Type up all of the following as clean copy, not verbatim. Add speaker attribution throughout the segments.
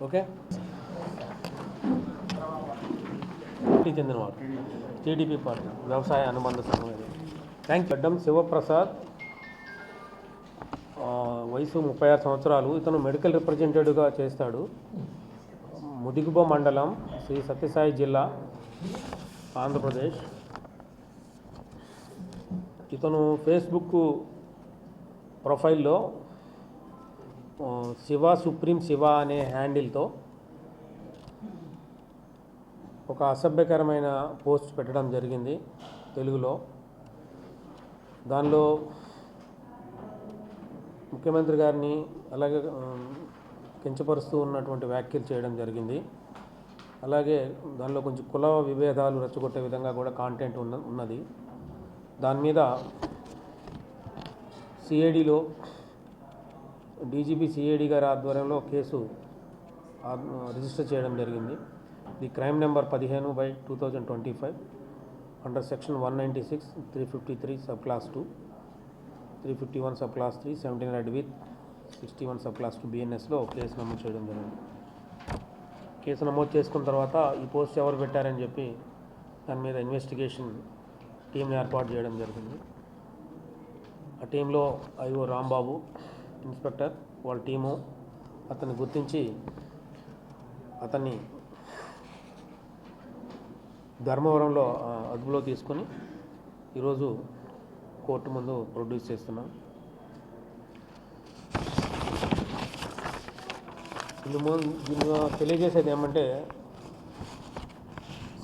Speaker 1: Okay. Party చెందినవాడు TDP party వ్యవసాయ అనుబంధ సంఘం ఇది. Thank you. గడ్డం శివప్రసాద్, వయసు 36 సంవత్సరాలు. ఇతను మెడికల్ రిప్రజెంటేటివ్గా చేస్తాడు. ముదిగుబ మండలం, శ్రీ సత్యసాయి జిల్లా, ఆంధ్రప్రదేశ్. ఇతను ఫేస్బుక్ ప్రొఫైల్లో శివ సుప్రీం శివ అనే హ్యాండిల్తో ఒక అసభ్యకరమైన పోస్ట్ పెట్టడం జరిగింది తెలుగులో. దానిలో ముఖ్యమంత్రి గారిని అలాగే కించపరుస్తూ ఉన్నటువంటి వ్యాఖ్యలు చేయడం జరిగింది. అలాగే దానిలో కొంచెం కుల విభేదాలు రెచ్చగొట్టే విధంగా కూడా కాంటెంట్ ఉన్నది. దాని మీద సిఐడిలో డీజీపీ సిఐడి గారి ఆధ్వర్యంలో కేసు రిజిస్టర్ చేయడం జరిగింది. The crime number 15/2025 under section 196, 353 sub clause 2, 351 sub clause 3, 17 read with 61 sub clause 2 బిఎన్ఎస్లో కేసు నమోదు చేయడం జరిగింది. కేసు నమోదు చేసుకున్న తర్వాత ఈ పోస్ట్ ఎవరు పెట్టారని చెప్పి దాని మీద ఇన్వెస్టిగేషన్ టీంని ఏర్పాటు చేయడం జరిగింది. ఆ టీంలో ఐఓ రాంబాబు ఇన్స్పెక్టర్ వాళ్ళ టీము అతన్ని గుర్తించి అతన్ని ధర్మవరంలో అదుపులో తీసుకొని ఈరోజు కోర్టు ముందు ప్రొడ్యూస్ చేస్తున్నాం. దీన్ని తెలియజేసేది ఏమంటే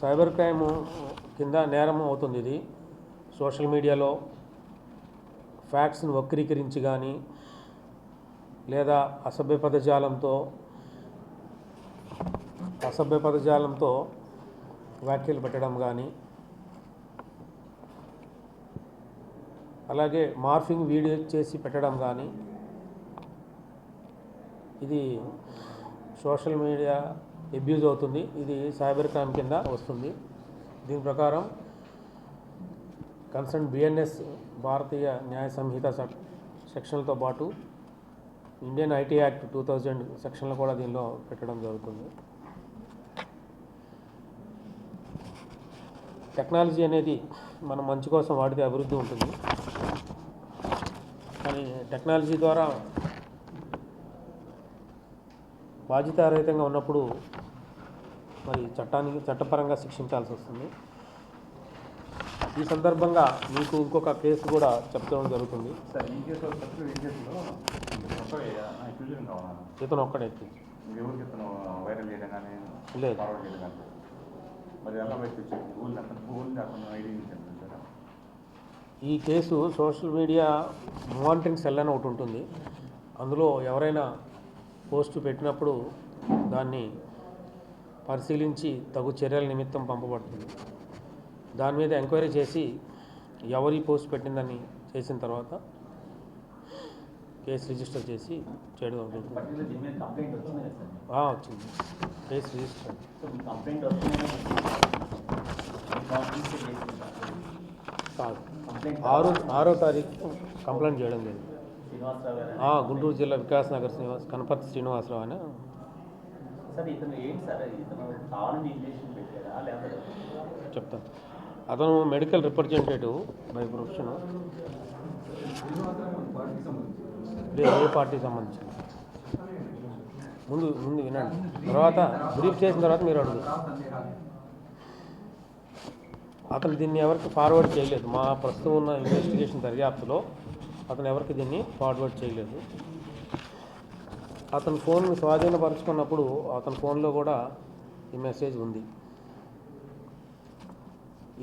Speaker 1: సైబర్ క్రైమ్ కింద నేరం అవుతుంది. ఇది సోషల్ మీడియాలో ఫ్యాక్ట్స్ని వక్రీకరించి కానీ లేదా అసభ్య పదజాలంతో వ్యాఖ్యలు పెట్టడం కానీ, అలాగే మార్ఫింగ్ వీడియో చేసి పెట్టడం కానీ, ఇది సోషల్ మీడియా అబ్యూజ్ అవుతుంది. ఇది సైబర్ క్రైమ్ కింద వస్తుంది. దీని ప్రకారం కన్సర్న్ బిఎన్ఎస్ భారతీయ న్యాయ సంహిత సెక్షన్లతో పాటు ఇండియన్ ఐటీ యాక్ట్ 2000 సెక్షన్లు కూడా దీనిలో పెట్టడం జరుగుతుంది. టెక్నాలజీ అనేది మనం మంచి కోసం వాడితే అభివృద్ధి ఉంటుంది. కానీ టెక్నాలజీ ద్వారా బాధ్యతారహితంగా ఉన్నప్పుడు మరి చట్టపరంగా శిక్షించాల్సి వస్తుంది. ఈ సందర్భంగా మీకు ఇంకొక కేసు కూడా చెప్పడం జరుగుతుంది. ఇతను ఒక్కడే లేదు. ఈ case social media monitoring cell అని ఒకటి ఉంటుంది. అందులో ఎవరైనా పోస్టు పెట్టినప్పుడు దాన్ని పరిశీలించి తగు చర్యల నిమిత్తం పంపబడుతుంది. దాని మీద ఎంక్వైరీ చేసి ఎవరి పోస్ట్ పెట్టిందని చేసిన తర్వాత కేసు రిజిస్టర్ చేసి చేయడం జరుగుతుంది. వచ్చింది కేసు రిజిస్టర్. 6వ తారీఖు కంప్లైంట్ చేయడం జరిగింది. గుంటూరు జిల్లా వికాస్ నగర్ కనపర్తి శ్రీనివాసరావు అని. చెప్తాను. అతను మెడికల్ రిప్రజెంటేటివ్ బై ప్రొఫెషన్. ఏ పార్టీకి సంబంధించి ముందు వినండి, తర్వాత బ్రీఫ్ చేసిన తర్వాత మీరు అడుగు. అతను దీన్ని ఎవరికి ఫార్వర్డ్ చేయలేదు. మా ప్రస్తుతం ఉన్న ఇన్వెస్టిగేషన్ దర్యాప్తులో అతను ఎవరికి దీన్ని ఫార్వర్డ్ చేయలేదు. అతని ఫోన్ స్వాధీనపరుచుకున్నప్పుడు అతని ఫోన్లో కూడా ఈ మెసేజ్ ఉంది.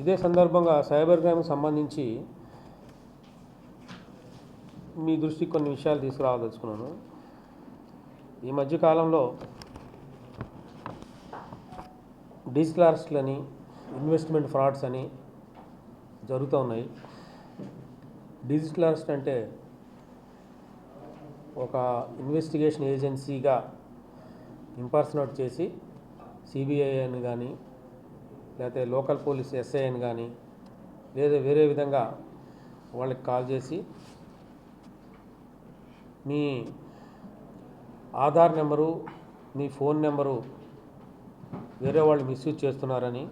Speaker 1: ఇదే సందర్భంగా సైబర్ క్రైమ్కి సంబంధించి మీ దృష్టికి కొన్ని విషయాలు తీసుకురావదలుచుకున్నాను. ఈ మధ్యకాలంలో డిజిటల్ అరెస్ట్లని, ఇన్వెస్ట్మెంట్ ఫ్రాడ్స్ అని జరుగుతూ ఉన్నాయి. డిజిటల్ అరెస్ట్ అంటే ఒక ఇన్వెస్టిగేషన్ ఏజెన్సీగా ఇంపర్సనేట్ చేసి సిబిఐ అని కానీ, లేకపోతే లోకల్ పోలీస్ ఎస్ఐ అని కానీ, లేదా వేరే విధంగా వాళ్ళకి కాల్ చేసి మీ ఆధార్ నెంబరు, మీ ఫోన్ నెంబరు వేరే వాళ్ళు మిస్యూజ్ చేస్తున్నారని,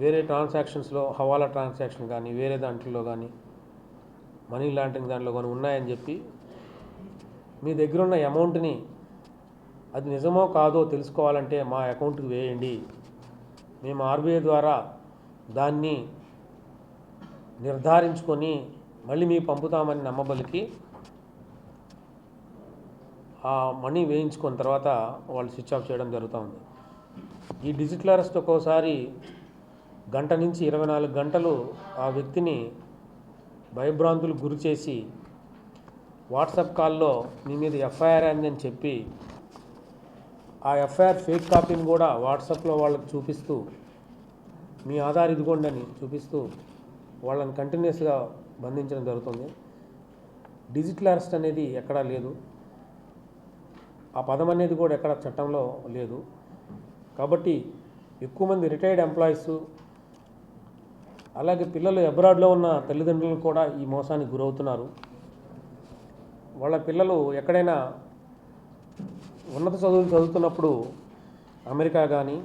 Speaker 1: వేరే ట్రాన్సాక్షన్స్లో హవాలా ట్రాన్సాక్షన్ కానీ వేరే దాంట్లో కానీ మనీ లాండరింగ్ దాంట్లో కానీ ఉన్నాయని చెప్పి మీ దగ్గర ఉన్న అమౌంట్ని అది నిజమో కాదో తెలుసుకోవాలంటే మా అకౌంట్కి వేయండి, మేము ఆర్బీఐ ద్వారా దాన్ని నిర్ధారించుకొని మళ్ళీ మీకు పంపుతామని నమ్మబలికి ఆ మనీ వేయించుకున్న తర్వాత వాళ్ళు స్విచ్ ఆఫ్ చేయడం జరుగుతూ ఉంది. ఈ డిజిటల్ అరెస్ట్ ఒక్కోసారి గంట నుంచి 24 గంటలు ఆ వ్యక్తిని భయభ్రాంతులకు గురి చేసి వాట్సాప్ కాల్లో మీ మీద ఎఫ్ఐఆర్ అయిందని చెప్పి ఆ ఎఫ్ఐఆర్ ఫేక్ కాపీని కూడా వాట్సాప్లో వాళ్ళకి చూపిస్తూ మీ ఆధార్ ఇదిగోండి అని చూపిస్తూ వాళ్ళని కంటిన్యూస్గా బంధించడం జరుగుతుంది. డిజిటల్ అరెస్ట్ అనేది ఎక్కడా లేదు, ఆ పదం అనేది కూడా ఎక్కడ చట్టంలో లేదు. కాబట్టి ఎక్కువ మంది రిటైర్డ్ ఎంప్లాయీస్ అలాగే పిల్లలు అబ్రాడ్లో ఉన్న తల్లిదండ్రులు కూడా ఈ మోసానికి గురవుతున్నారు. వాళ్ళ పిల్లలు ఎక్కడైనా ఉన్నత చదువులు చదువుతున్నప్పుడు అమెరికా కానీ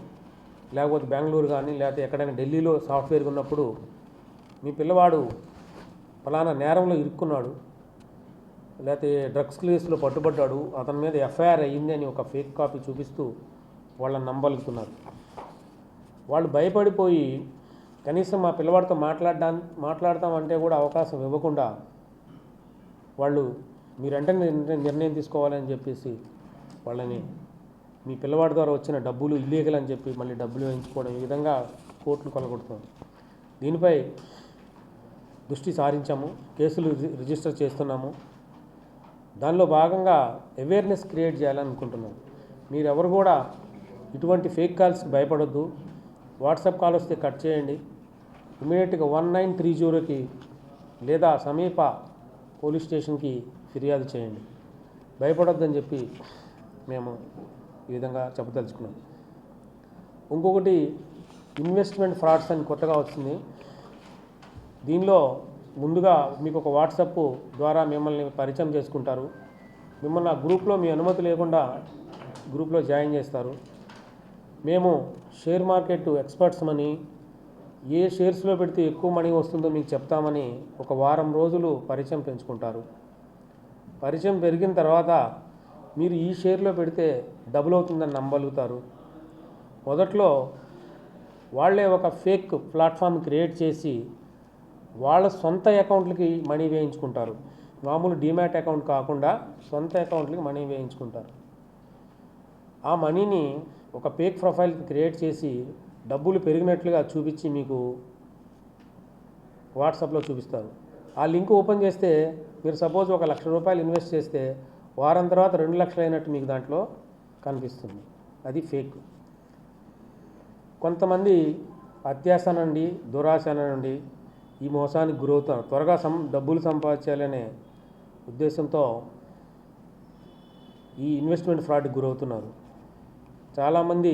Speaker 1: లేకపోతే బెంగళూరు కానీ లేకపోతే ఎక్కడైనా ఢిల్లీలో సాఫ్ట్వేర్ ఉన్నప్పుడు మీ పిల్లవాడు ఫలానా నేరంలో ఇరుక్కున్నాడు లేకపోతే డ్రగ్స్ కేసులో పట్టుబడ్డాడు, అతని మీద ఎఫ్ఐఆర్ అయ్యింది అని ఒక ఫేక్ కాపీ చూపిస్తూ వాళ్ళని నమ్మగలుగుతున్నారు. వాళ్ళు భయపడిపోయి కనీసం మా పిల్లవాడితో మాట్లాడతామంటే కూడా అవకాశం ఇవ్వకుండా వాళ్ళు మీరంటే నిర్ణయం తీసుకోవాలని చెప్పేసి వాళ్ళని మీ పిల్లవాడి ద్వారా వచ్చిన డబ్బులు ఇల్లీగల్ అని చెప్పి మళ్ళీ డబ్బులు వేయించుకోవడం, ఈ విధంగా కోర్టులు కొనగొడుతుంది. దీనిపై దృష్టి సారించాము, కేసులు రిజిస్టర్ చేస్తున్నాము. దానిలో భాగంగా అవేర్నెస్ క్రియేట్ చేయాలనుకుంటున్నాం. మీరెవరు కూడా ఇటువంటి ఫేక్ కాల్స్కి భయపడొద్దు. వాట్సాప్ కాల్ వస్తే కట్ చేయండి, ఇమీడియట్గా 1930కి లేదా సమీప పోలీస్ స్టేషన్కి ఫిర్యాదు చేయండి. భయపడొద్దని చెప్పి మేము ఈ విధంగా చెప్పదలుచుకున్నాం. ఇంకొకటి ఇన్వెస్ట్మెంట్ ఫ్రాడ్స్ అని కొత్తగా వచ్చింది. దీనిలో ముందుగా మీకు ఒక వాట్సాప్ ద్వారా మిమ్మల్ని పరిచయం చేసుకుంటారు. మిమ్మల్ని ఆ గ్రూప్లో మీ అనుమతి లేకుండా గ్రూప్లో జాయిన్ చేస్తారు. మేము షేర్ మార్కెట్ ఎక్స్పర్ట్స్ అని, ఏ షేర్స్లో పెడితే ఎక్కువ మనీ వస్తుందో మీకు చెప్తామని ఒక వారం రోజులు పరిచయం పెంచుకుంటారు. పరిచయం పెరిగిన తర్వాత మీరు ఈ షేర్లో పెడితే డబుల్ అవుతుందని నమ్మగలుగుతారు. మొదట్లో వాళ్ళే ఒక ఫేక్ ప్లాట్ఫామ్ క్రియేట్ చేసి వాళ్ళ సొంత అకౌంట్లకి మనీ వేయించుకుంటారు. మామూలు డీమ్యాట్ అకౌంట్ కాకుండా సొంత అకౌంట్లకి మనీ వేయించుకుంటారు. ఆ మనీని ఒక ఫేక్ ప్రొఫైల్కి క్రియేట్ చేసి డబ్బులు పెరిగినట్లుగా చూపించి మీకు వాట్సాప్లో చూపిస్తారు. ఆ లింక్ ఓపెన్ చేస్తే మీరు సపోజ్ ఒక ₹1,00,000 ఇన్వెస్ట్ చేస్తే వారం తర్వాత 2 లక్షలు అయినట్టు మీకు దాంట్లో కనిపిస్తుంది. అది ఫేక్. కొంతమంది అత్యాశ నుండి దురాశ నుండి ఈ మోసానికి గురవుతారు. త్వరగా డబ్బులు సంపాదించాలనే ఉద్దేశంతో ఈ ఇన్వెస్ట్మెంట్ ఫ్రాడ్కి గురవుతున్నారు. చాలామంది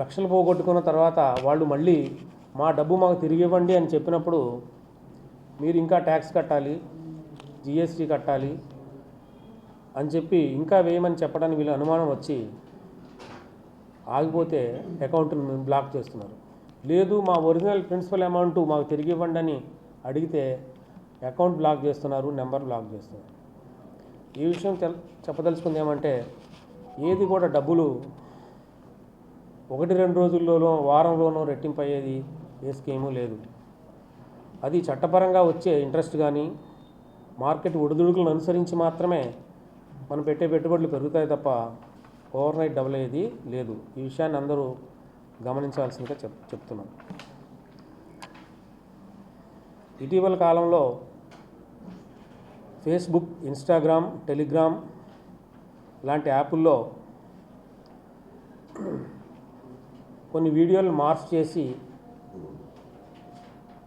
Speaker 1: లక్షలు పోగొట్టుకున్న తర్వాత వాళ్ళు మళ్ళీ మా డబ్బు మాకు తిరిగి ఇవ్వండి అని చెప్పినప్పుడు మీరు ఇంకా ట్యాక్స్ కట్టాలి, జిఎస్టీ కట్టాలి అని చెప్పి ఇంకా వేయమని చెప్పడానికి వీళ్ళు అనుమానం వచ్చి ఆగిపోతే అకౌంట్ని బ్లాక్ చేస్తున్నారు. లేదు మా ఒరిజినల్ ప్రిన్సిపల్ అమౌంట్ మాకు తిరిగి ఇవ్వండి అని అడిగితే అకౌంట్ బ్లాక్ చేస్తున్నారు, నెంబర్ బ్లాక్ చేస్తున్నారు. ఈ విషయం చెప్పదలుచుకుంది ఏమంటే ఏది కూడా డబ్బులు 1-2 రోజుల్లోనో వారంలోనో రెట్టింపు అయ్యేది ఏ స్కీము లేదు. అది చట్టపరంగా వచ్చే ఇంట్రెస్ట్ కానీ మార్కెట్ ఒడిదుడుకులను అనుసరించి మాత్రమే మనం పెట్టే పెట్టుబడులు పెరుగుతాయి తప్ప ఓవర్ నైట్ డబుల్ అయ్యేది లేదు. ఈ విషయాన్ని అందరూ గమనించాల్సిందిగా చెప్తున్నాం. ఇటీవల కాలంలో ఫేస్బుక్, ఇన్స్టాగ్రామ్, టెలిగ్రామ్ లాంటి యాపుల్లో కొన్ని వీడియోలు మార్ఫ్ చేసి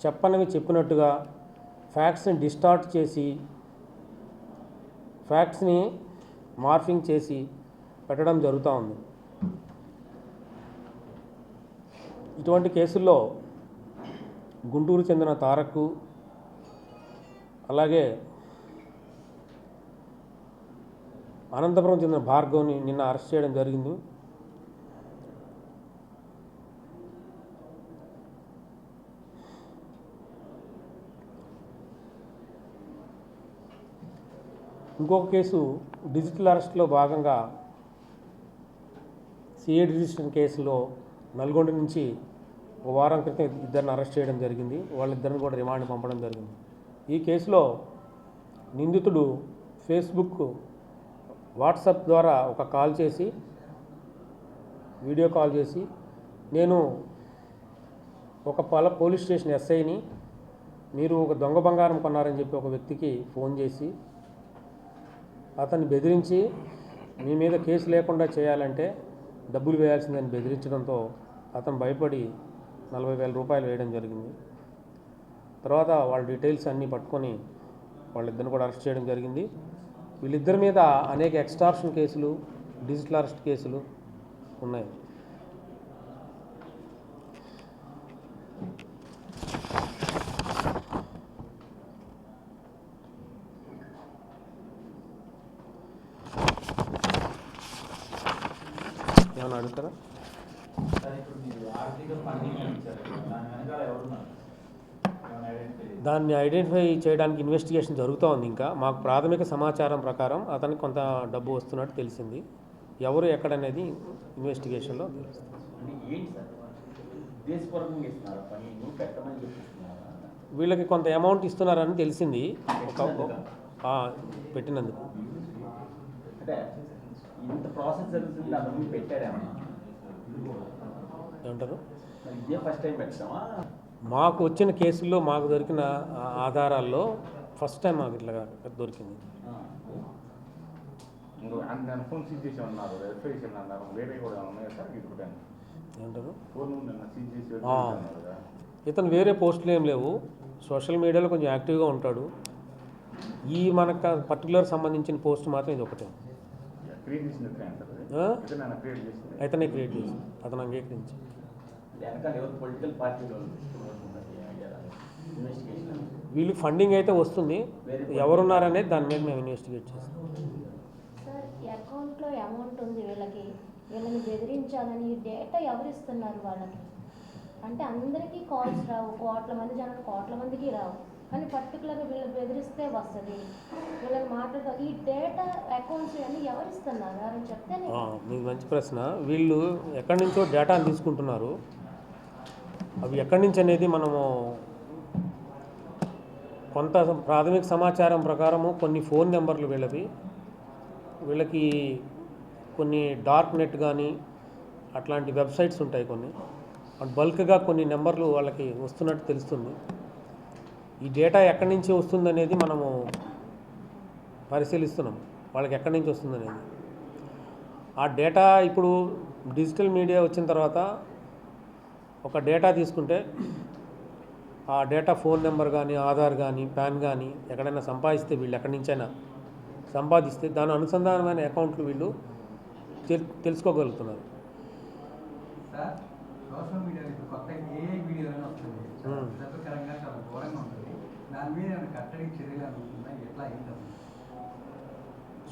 Speaker 1: చెప్పనివి చెప్పినట్టుగా ఫ్యాక్ట్స్ని డిస్టార్ట్ చేసి ఫ్యాక్ట్స్ని మార్ఫింగ్ చేసి పెట్టడం జరుగుతూ ఉంది. ఇటువంటి కేసుల్లో గుంటూరు చెందిన తారక్ అలాగే అనంతపురం చెందిన భార్గవ్ని నిన్న అరెస్ట్ చేయడం జరిగింది. ఇంకొక కేసు డిజిటల్ అరెస్ట్లో భాగంగా సిఐడి రిజిస్ట్రేషన్ కేసులో నల్గొండ నుంచి ఒక వారం క్రితం ఇద్దరిని అరెస్ట్ చేయడం జరిగింది. వాళ్ళిద్దరిని కూడా రిమాండ్ పంపడం జరిగింది. ఈ కేసులో నిందితుడు ఫేస్బుక్, వాట్సాప్ ద్వారా ఒక కాల్ చేసి, వీడియో కాల్ చేసి, నేను ఒక పోలీస్ స్టేషన్ ఎస్ఐని, మీరు ఒక దొంగ బంగారం కొన్నారని చెప్పి ఒక వ్యక్తికి ఫోన్ చేసి అతన్ని బెదిరించి మీ మీద కేసు లేకుండా చేయాలంటే డబ్బులు వేయాల్సిందని బెదిరించడంతో అతను భయపడి 40,000 రూపాయలు వేయడం జరిగింది. తర్వాత వాళ్ళ డీటెయిల్స్ అన్నీ పట్టుకొని వాళ్ళిద్దరిని కూడా అరెస్ట్ చేయడం జరిగింది. వీళ్ళిద్దరి మీద అనేక ఎక్స్టార్షన్ కేసులు, డిజిటల్ అరెస్ట్ కేసులు ఉన్నాయి. ఏమైనా అడుగుతారా? దాన్ని ఐడెంటిఫై చేయడానికి ఇన్వెస్టిగేషన్ జరుగుతూ ఉంది. ఇంకా మాకు ప్రాథమిక సమాచారం ప్రకారం అతనికి కొంత డబ్బు వస్తున్నట్టు తెలిసింది. ఎవరు ఎక్కడనేది ఇన్వెస్టిగేషన్లో తెలుస్తుంది. వీళ్ళకి కొంత అమౌంట్ ఇస్తున్నారని తెలిసింది పెట్టినందుకు. ఏమంటారు? మాకు వచ్చిన కేసుల్లో మాకు దొరికిన ఆధారాల్లో ఫస్ట్ టైం మాకు ఇట్లా దొరికింది. ఏమంటారు? ఇతను వేరే పోస్టులు ఏం లేవు, సోషల్ మీడియాలో కొంచెం యాక్టివ్గా ఉంటాడు. ఈ మనకు పర్టికులర్ సంబంధించిన పోస్ట్ మాత్రం ఇది ఒకటే. అతనే క్రియేట్ చేసి అతను అంగీకరించి వీళ్ళకి ఫండింగ్ అయితే వస్తుంది. ఎవరున్నారనేది దాని మీద మేము ఇన్వెస్టిగేట్ చేస్తాం.
Speaker 2: అకౌంట్లో అమౌంట్ ఉంది, వీళ్ళని బెదిరించాలని డేటా ఎవరు ఇస్తున్నారు వాళ్ళకి? అంటే అందరికీ కాల్స్ రావు, కోట్ల మంది జనాలు కోట్ల మందికి రావు, కానీ పర్టికులర్గా వీళ్ళు బెదిరిస్తే వస్తుంది, వీళ్ళని మాట్లాడతారు. ఈ డేటా అకౌంట్స్ అన్నీ ఎవరు ఇస్తున్నారు అని చెప్తే.
Speaker 1: మీకు మంచి ప్రశ్న. వీళ్ళు ఎక్కడి నుంచో డేటాను తీసుకుంటున్నారు. అవి ఎక్కడి నుంచి అనేది మనము కొంత ప్రాథమిక సమాచారం ప్రకారము కొన్ని ఫోన్ నెంబర్లు వీళ్ళకి కొన్ని డార్క్ నెట్ కానీ అట్లాంటి వెబ్సైట్స్ ఉంటాయి కొన్ని, బల్క్గా కొన్ని నెంబర్లు వాళ్ళకి వస్తున్నట్టు తెలుస్తుంది. ఈ డేటా ఎక్కడి నుంచి వస్తుందనేది మనము పరిశీలిస్తున్నాం, వాళ్ళకి ఎక్కడి నుంచి వస్తుందనేది. ఆ డేటా ఇప్పుడు డిజిటల్ మీడియా వచ్చిన తర్వాత ఒక డేటా తీసుకుంటే ఆ డేటా ఫోన్ నెంబర్ కానీ, ఆధార్ కానీ, పాన్ కానీ ఎక్కడైనా సంపాదిస్తే, వీళ్ళు ఎక్కడి నుంచైనా సంపాదిస్తే దాని అనుసంధానమైన అకౌంట్లు వీళ్ళు తెలుసుకోగలుగుతున్నారు.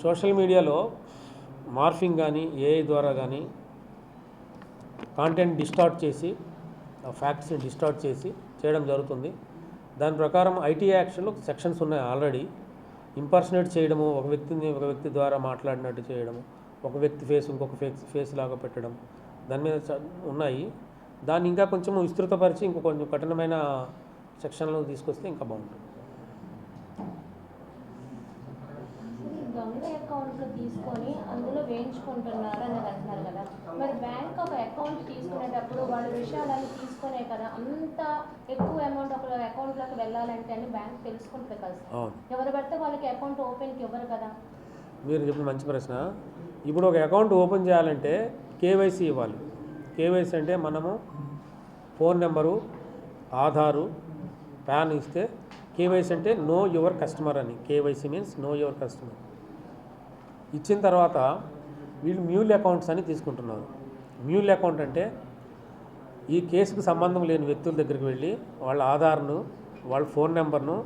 Speaker 1: సోషల్ మీడియాలో మార్ఫింగ్ కానీ, ఏఐ ద్వారా కానీ కాంటెంట్ డిస్టార్ట్ చేసి, ఫ్యాక్ట్స్ని డిస్టార్ట్ చేసి చేయడం జరుగుతుంది. దాని ప్రకారం ఐటీ యాక్షన్లో సెక్షన్స్ ఉన్నాయి ఆల్రెడీ. ఇంపర్సనేట్ చేయడము, ఒక వ్యక్తి ద్వారా మాట్లాడినట్టు చేయడము, ఒక వ్యక్తి ఫేస్ ఇంకొక ఫేస్ లాగా పెట్టడం, దాని మీద ఉన్నాయి. దాన్ని ఇంకా కొంచెం విస్తృతపరిచి ఇంకో కొంచెం కఠినమైన సెక్షన్లో తీసుకొస్తే ఇంకా బాగుంటుంది.
Speaker 2: దొంగ అకౌంట్లు తీసుకొని అందులో వేయించుకుంటున్నారు అని అంటున్నారు కదా, మరి బ్యాంక్ ఒక అకౌంట్ తీసుకునేటప్పుడు వాళ్ళ విషయాలను తీసుకునే కదా, అంత ఎక్కువ అమౌంట్ ఒక అకౌంట్లోకి వెళ్ళాలంటే అని బ్యాంక్ తెలుసుకుంటే కదా, ఎవరు పడితే వాళ్ళకి అకౌంట్ ఓపెన్కి ఇవ్వరు కదా.
Speaker 1: మీరు చెప్పిన మంచి ప్రశ్న. ఇప్పుడు ఒక అకౌంట్ ఓపెన్ చేయాలంటే కేవైసీ ఇవ్వాలి. కేవైసీ అంటే మనము ఫోన్ నెంబరు, ఆధారు, పాన్ ఇస్తే కేవైసీ అంటే నో యువర్ కస్టమర్ అని. KYC means know your customer. ఇచ్చిన తర్వాత వీళ్ళు మ్యూల్ అకౌంట్స్ అని తీసుకుంటున్నారు. మ్యూల్ అకౌంట్ అంటే ఈ కేసుకు సంబంధం లేని వ్యక్తుల దగ్గరికి వెళ్ళి వాళ్ళ ఆధార్ను, వాళ్ళ ఫోన్ నెంబర్ను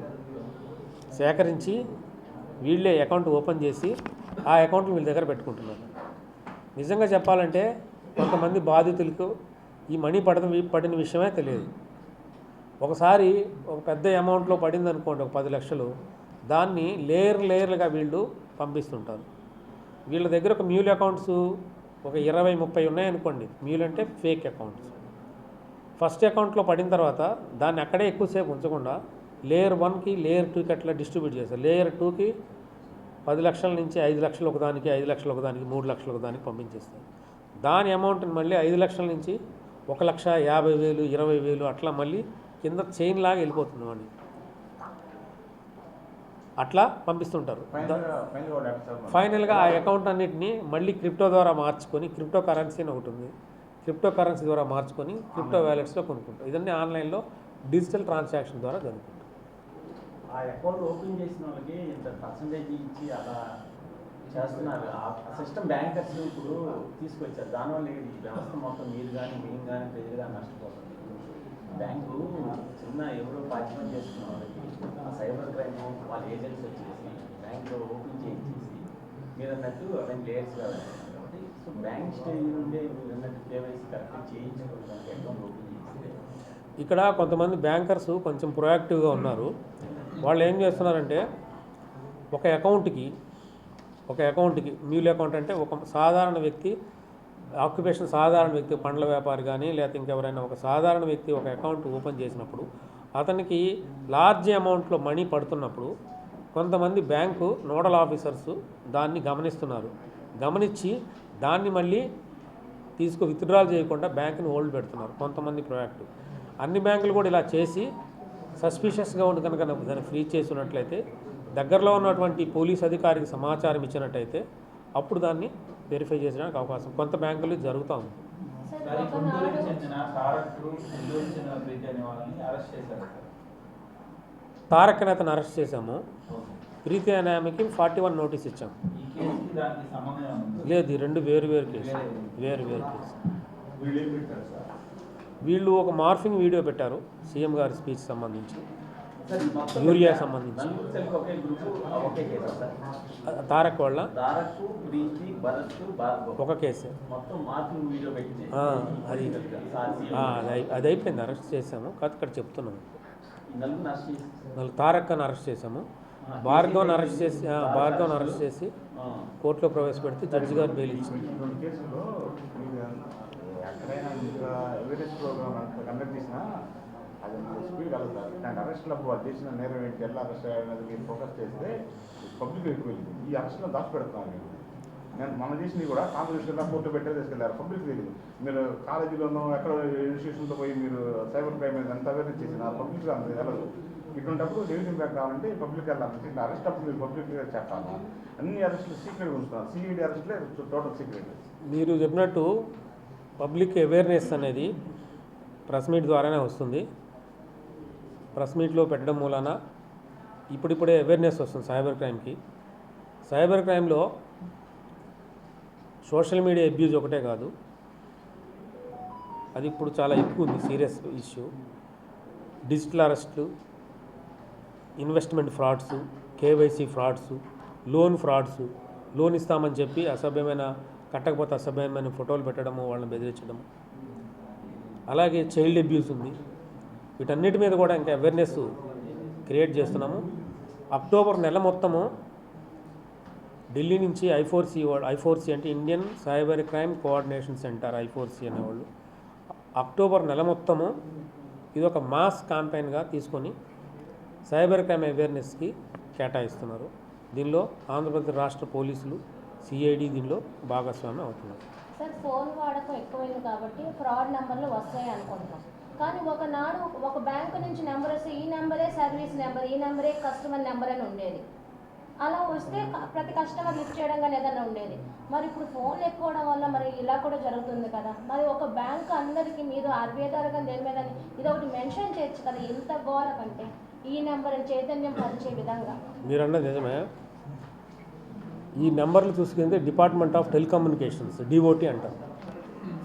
Speaker 1: సేకరించి వీళ్ళే అకౌంట్ ఓపెన్ చేసి ఆ అకౌంట్లు వీళ్ళ దగ్గర పెట్టుకుంటున్నారు. నిజంగా చెప్పాలంటే కొంతమంది బాధితులకు ఈ మనీ పడిన విషయమే తెలియదు. ఒకసారి ఒక పెద్ద అమౌంట్లో పడింది అనుకోండి, ఒక 10 లక్షలు, దాన్ని లేయర్లుగా వీళ్ళు పంపిస్తుంటారు. వీళ్ళ దగ్గర ఒక మ్యూల్ అకౌంట్స్ ఒక 20-30 ఉన్నాయనుకోండి. మ్యూల్ అంటే ఫేక్ అకౌంట్స్. ఫస్ట్ అకౌంట్లో పడిన తర్వాత దాన్ని అక్కడే ఎక్కువసేపు ఉంచకుండా లేయర్ 1కి లేయర్ 2కి అట్లా డిస్ట్రిబ్యూట్ చేస్తారు. లేయర్ 2కి 10 లక్షల నుంచి 5 లక్షలు ఒకదానికి, 5 లక్షలు ఒకదానికి, 3 లక్షలు ఒకదానికి పంపించేస్తారు. దాని అమౌంట్ని మళ్ళీ 5 లక్షల నుంచి 1,50,000, 20,000 అట్లా మళ్ళీ కింద చైన్ లాగా వెళ్ళిపోతుంది వాడిని. అట్లా పంపిస్తుంటారు. ఫైనల్గా ఆ అకౌంట్ అన్నిటిని మళ్ళీ క్రిప్టో ద్వారా మార్చుకొని, క్రిప్టో కరెన్సీ అని ఒకటి ఉంది, క్రిప్టో కరెన్సీ ద్వారా మార్చుకొని క్రిప్టో వ్యాలెట్స్లో కొనుక్కుంటారు. ఇదన్నీ ఆన్లైన్లో డిజిటల్ ట్రాన్సాక్షన్ ద్వారా జరుగుతుంది.
Speaker 3: ఆ అకౌంట్ ఓపెన్ చేసిన వాళ్ళకి ఇంత పర్సంటేజ్ ఇచ్చి అలా చేస్తున్నారు. ఆ సిస్టమ్ బ్యాంకర్స్ ఇప్పుడు తీసుకొచ్చారు. దానివల్ల ఈ వ్యవస్థ మొత్తం మీరు కానీ మేము కానీ ప్రజలు కానీ నష్టపోతుంది. బ్యాంకు చిన్న ఎవరో పార్టిసిపేట్ చేసుకున్న వాళ్ళకి ఆ సైబర్ క్రైమ్ వాళ్ళ ఏజెంట్స్ వచ్చేసి బ్యాంకులో ఓపెన్ చేయించేసి మీరు అన్నట్టు అవన్నీ లేయర్స్ కావాలి కాబట్టి సో బ్యాంక్ స్టేజ్ నుండే మీరు అన్నట్టు కేవైసీ కరెక్ట్గా చేయించుకోవడానికి అకౌంట్ ఓపెన్ చేస్తే
Speaker 1: ఇక్కడ కొంతమంది బ్యాంకర్స్ కొంచెం ప్రొయాక్టివ్గా ఉన్నారు. వాళ్ళు ఏం చేస్తున్నారంటే ఒక అకౌంట్కి మ్యూల్ అకౌంట్ అంటే ఒక సాధారణ వ్యక్తి ఆక్యుపేషన్, సాధారణ వ్యక్తి, పండ్ల వ్యాపారి కానీ లేకపోతే ఇంకెవరైనా ఒక సాధారణ వ్యక్తి ఒక అకౌంట్ ఓపెన్ చేసినప్పుడు అతనికి లార్జ్ అమౌంట్లో మనీ పడుతున్నప్పుడు కొంతమంది బ్యాంకు నోడల్ ఆఫీసర్స్ దాన్ని గమనిస్తున్నారు. గమనించి దాన్ని మళ్ళీ విత్డ్రాల్ చేయకుండా బ్యాంకుని హోల్డ్ పెడుతున్నారు. కొంతమంది ప్రొయాక్టివ్. అన్ని బ్యాంకులు కూడా ఇలా చేసి సస్పిషియస్గా ఉండి కనుక దాన్ని ఫ్రీ చేసినట్లయితే, దగ్గరలో ఉన్నటువంటి పోలీస్ అధికారికి సమాచారం ఇచ్చినట్టయితే అప్పుడు దాన్ని వెరిఫై చేసడానికి అవకాశం కొంత బ్యాంకులు జరుగుతూ ఉంది.
Speaker 4: గుంటూరుకి చెందిన తారక్, నెల్లూరు చెందిన ప్రీతి అనే వాళ్ళని అరెస్ట్ చేశారు.
Speaker 1: తారక్ అని అతను అరెస్ట్ చేశాము. ప్రీతి అనే ఆమెకి 41 నోటీస్ ఇచ్చాం.
Speaker 4: ఈ కేసుకి దానికి సంబంధం ఉంది?
Speaker 1: లేదు, ఈ రెండు వేరు కేసు.
Speaker 4: వీళ్ళు ఏం పెట్టారు సార్?
Speaker 1: వీళ్ళు ఒక మార్ఫింగ్ వీడియో పెట్టారు సీఎం గారి స్పీచ్ సంబంధించి, యూరియా సంబంధించి.
Speaker 3: ఒకే గ్రూప్ ఒకే కేసు సార్.
Speaker 1: తారక్ వాళ్ళ
Speaker 3: తారక్, ప్రీతి, భరత్, భార్గవ్
Speaker 1: ఒక కేసే.
Speaker 3: మొత్తం మార్కింగ్ వీడియో పెట్టి
Speaker 1: అది అయిపోయింది, అరెస్ట్ చేసాము. కాదు ఇక్కడ చెప్తున్నాము.
Speaker 3: నలుగురు అరెస్ట్ చేసి
Speaker 1: తారక్ అని అరెస్ట్ చేసాము. భార్గవ్ని అరెస్ట్ చేసి కోర్టులో ప్రవేశపెడితే జడ్జి గారు బెయిల్ ఇచ్చింది.
Speaker 5: రెండు కేసుల్లో ఎక్కడైనా ఇంకా అవేర్నెస్ ప్రోగ్రామ్ కండక్ట్ చేసినా అది స్పీడ్ కలుగుతారు. దానికి అరెస్ట్లో వాళ్ళు చేసిన నేరం ఏంటి, ఎలా అరెస్ట్ అయ్యారనేది మీరు ఫోకస్ చేస్తే పబ్లిక్ ఎక్కువ వెళ్ళింది. ఈ అరెస్ట్లో దాచిపెడుతున్నాను మీరు. నేను మనం చేసినవి కూడా కాంగ్రెస్లో కోర్టు పెట్టే తీసుకెళ్లారు. పబ్లిక్ తెలియదు. మీరు కాలేజీలోనో ఎక్కడ ఇన్స్టిట్యూషన్తో పోయి మీరు సైబర్ క్రైమ్ మీద ఎంత అవేర్నెస్ చేసిన పబ్లిక్గా అంత వెళ్ళదు. ఇటువంటిప్పుడు డివిజన్ బ్యాంక్ కావాలంటే పబ్లిక్ వెళ్ళాలంటే ఇట్లా అరెస్ట్ అప్పుడు మీరు పబ్లిక్గా చెప్పాలి. అన్ని అరెస్టులు సీక్రెట్గా ఉంచుతున్నారు. సిఈడి అరెస్టులే టోటల్ సీక్రెట్.
Speaker 1: మీరు చెప్పినట్టు పబ్లిక్ అవేర్నెస్ అనేది ప్రెస్ మీట్ ద్వారానే వస్తుంది. ప్రెస్ మీట్లో పెట్టడం మూలాన ఇప్పుడిప్పుడే అవేర్నెస్ వస్తుంది సైబర్ క్రైమ్కి. సైబర్ క్రైమ్లో సోషల్ మీడియా అబ్యూజ్ ఒకటే కాదు, అది ఇప్పుడు చాలా ఎక్కువ ఉంది, సీరియస్ ఇష్యూ. డిజిటల్ అరెస్టులు, investment frauds, KYC frauds, loan frauds, loan ఇస్తామని చెప్పి కట్టకపోతే అసభ్యమైన ఫోటోలు పెట్టడము, వాళ్ళని బెదిరించడము. అలాగే చైల్డ్ అబ్యూస్ ఉంది. వీటన్నిటి మీద కూడా ఇంకా అవేర్నెస్ క్రియేట్ చేస్తున్నాము. అక్టోబర్ నెల మొత్తము ఢిల్లీ నుంచి ఐఫోర్సీ అంటే Indian cyber crime coordination centre, ఐఫోర్సీ అనేవాళ్ళు అక్టోబర్ నెల మొత్తము ఇది ఒక మాస్ క్యాంపెయిన్గా తీసుకొని సైబర్ క్రైమ్ అవేర్నెస్కి కేటాయిస్తున్నారు. దీనిలో ఆంధ్రప్రదేశ్ రాష్ట్ర పోలీసులు, సిఐడి దీనిలో భాగస్వామ్యం అవుతున్నారు.
Speaker 2: సార్, ఫోన్ వాడకం ఎక్కువైంది కాబట్టి ఫ్రాడ్ నెంబర్లు వస్తాయి అనుకుంటున్నాం. కానీ ఒకనాడు ఒక బ్యాంకు నుంచి నెంబర్ వస్తే ఈ నెంబరే సర్వీస్ నెంబర్, ఈ నెంబరే కస్టమర్ నెంబర్ అని ఉండేది. అలా వస్తే ప్రతి కస్టమర్ లిఫ్ట్ చేయడం కానీ ఏదైనా ఉండేది. మరి ఇప్పుడు ఫోన్లు ఎక్కువడం వల్ల మరి ఇలా కూడా జరుగుతుంది కదా. మరి ఒక బ్యాంకు అందరికీ మీరు ఆర్బీఐ ద్వారా కానీ దేని మీద ఇది ఒకటి మెన్షన్ చేయొచ్చు కదా. ఎంత గోల కంటే ఈ నెంబర్ అని చైతన్యం పరిచే విధంగా.
Speaker 1: మీరు అన్నది నిజమే. ఈ నెంబర్లు చూసుకుంటే డిపార్ట్మెంట్ ఆఫ్ టెలికమ్యూనికేషన్స్, డిఓటి అంటారు.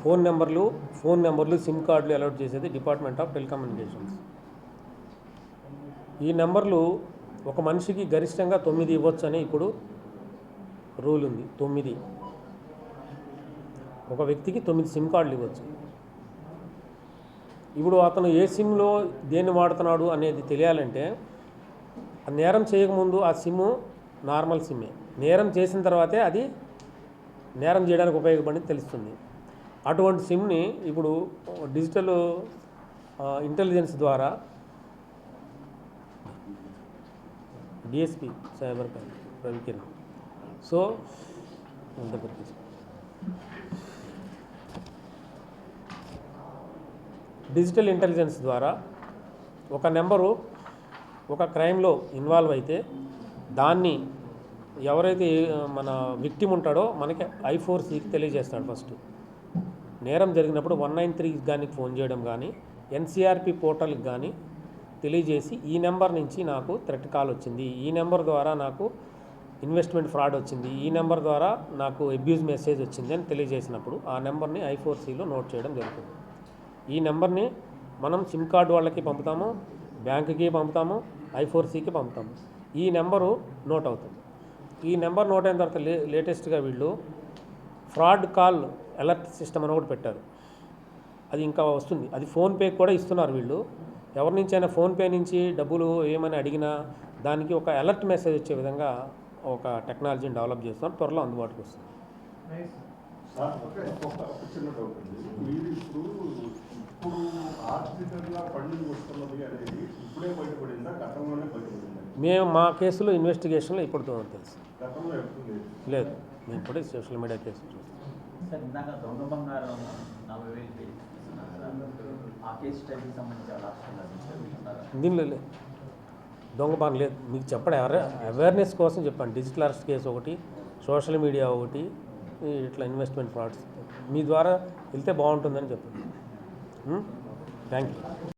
Speaker 1: ఫోన్ నెంబర్లు సిమ్ కార్డులు అలౌట్ చేసేది డిపార్ట్మెంట్ ఆఫ్ టెలికమ్యూనికేషన్స్. ఈ నెంబర్లు ఒక మనిషికి గరిష్టంగా 9 ఇవ్వచ్చు అని ఇప్పుడు రూల్ ఉంది 9. ఒక వ్యక్తికి 9 సిమ్ కార్డులు ఇవ్వచ్చు. ఇప్పుడు అతను ఏ సిమ్లో దేన్ని వాడుతున్నాడు అనేది తెలియాలంటే ఆ నేరం చేయకముందు ఆ సిమ్ నార్మల్ సిమ్మే, నేరం చేసిన తర్వాతే అది నేరం చేయడానికి ఉపయోగపడి తెలుస్తుంది. అటువంటి సిమ్ని ఇప్పుడు డిజిటల్ ఇంటెలిజెన్స్ ద్వారా DSP cyber crime Ravikiran so దగ్గరికి డిజిటల్ ఇంటెలిజెన్స్ ద్వారా ఒక నెంబరు ఒక క్రైమ్లో ఇన్వాల్వ్ అయితే దాన్ని ఎవరైతే మన విక్టిమ్ ఉంటాడో మనకి I4Cకి తెలియజేస్తాడు. ఫస్ట్ నేరం జరిగినప్పుడు 193 కానీ ఫోన్ చేయడం కానీ NCRP పోర్టల్కి కానీ తెలియజేసి ఈ నెంబర్ నుంచి నాకు థ్రెట్ కాల్ వచ్చింది, ఈ నెంబర్ ద్వారా నాకు ఇన్వెస్ట్మెంట్ ఫ్రాడ్ వచ్చింది, ఈ నెంబర్ ద్వారా నాకు అబ్యూజ్ మెసేజ్ వచ్చింది అని తెలియజేసినప్పుడు ఆ నెంబర్ని I4Cలో నోట్ చేయడం జరుగుతుంది. ఈ నెంబర్ని మనం సిమ్ కార్డు వాళ్ళకి పంపుతాము, బ్యాంకుకి పంపుతాము, I4Cకి పంపుతాము. ఈ నెంబరు నోట్ అవుతుంది. ఈ నెంబర్ నోట్ అయిన తర్వాత లేటెస్ట్గా వీళ్ళు ఫ్రాడ్ కాల్ అలర్ట్ సిస్టమ్ అని ఒకటి పెట్టారు. అది ఇంకా వస్తుంది. అది ఫోన్పే కూడా ఇస్తున్నారు వీళ్ళు. ఎవరి నుంచి అయినా ఫోన్పే నుంచి డబ్బులు ఏమని అడిగినా దానికి ఒక అలర్ట్ మెసేజ్ వచ్చే విధంగా ఒక టెక్నాలజీని డెవలప్ చేస్తున్నారు. త్వరలో అందుబాటుకు వస్తుంది.
Speaker 6: సార్ ఒక చిన్న డౌట్ అండి. మీరు ఇప్పుడు ఆర్థికంగా ఫండింగ్ వస్తున్నది అనేది ఇప్పుడే బయటపడిందా, గతంలోనే బయటపడిందా?
Speaker 1: మేము మా కేసులో ఇన్వెస్టిగేషన్లో ఇప్పుడు తెలుసు.
Speaker 6: గతంలో ఎప్పుడు లేదు.
Speaker 1: లేదు, మేము ఇప్పుడే సోషల్ మీడియా కేసు చూస్తాం.
Speaker 3: సార్ ఇందాక దొంగ బంగారం 40,000 తీసుకున్నారు సార్. ఆ కేసు స్టడీకి సంబంధించి రాష్ట్రంలో
Speaker 1: దీనిలో లేదు, దొంగ పని లేదు. మీకు చెప్పండి, అవేర్నెస్ కోసం చెప్పండి. డిజిటల్ అరెస్ట్ కేసు ఒకటి, సోషల్ మీడియా ఒకటి, ఇట్లా ఇన్వెస్ట్మెంట్ ఫ్రాడ్స్ మీ ద్వారా వెళ్తే బాగుంటుందని చెప్పండి. Thank you.